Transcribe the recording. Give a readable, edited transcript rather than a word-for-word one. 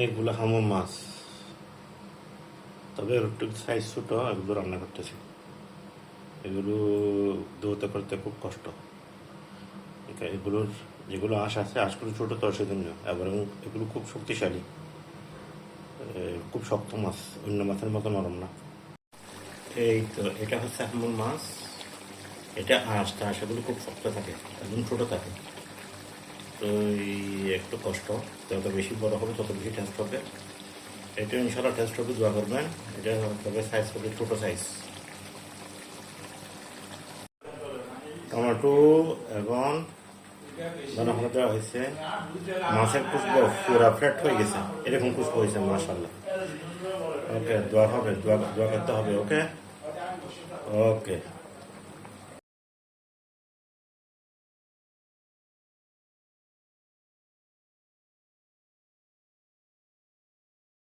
এগুলো হামুর মাছ, তবে এর একটু সাইজ ছোট। এগুলো রান্না করতেছি। এগুলো ধুতে করতে খুব কষ্ট। এগুলোর যেগুলো আঁশ আছে, আঁশগুলো ছোটো তো সেজন্য, এবং এগুলো খুব শক্তিশালী, খুব শক্ত মাছ, অন্য মাছের মতো নরম না। এই তো এটা হচ্ছে হামুর মাছ। এটা আঁশটা আঁশগুলো খুব শক্ত থাকে, একদম ছোটো থাকে। তো এই একটু কষ্ট, যত বেশি বড় হবে তত বেশি টেস্ট হবে। এটা ইনশাল্লাহ টেস্ট হবে, দোয়া করবেন। এটা তবে সাইজ হবে ছোটো সাইজ। টমেটো এবং ধনে পাতা দেওয়া হয়েছে। মাছের খুশবু পুরা ফ্রেট হয়ে গেছে, এরকম খুশবু হয়েছে মাশাআল্লাহ। ওকে, দোয়া হবে, দোয়া করতে হবে। ওকে ওকে।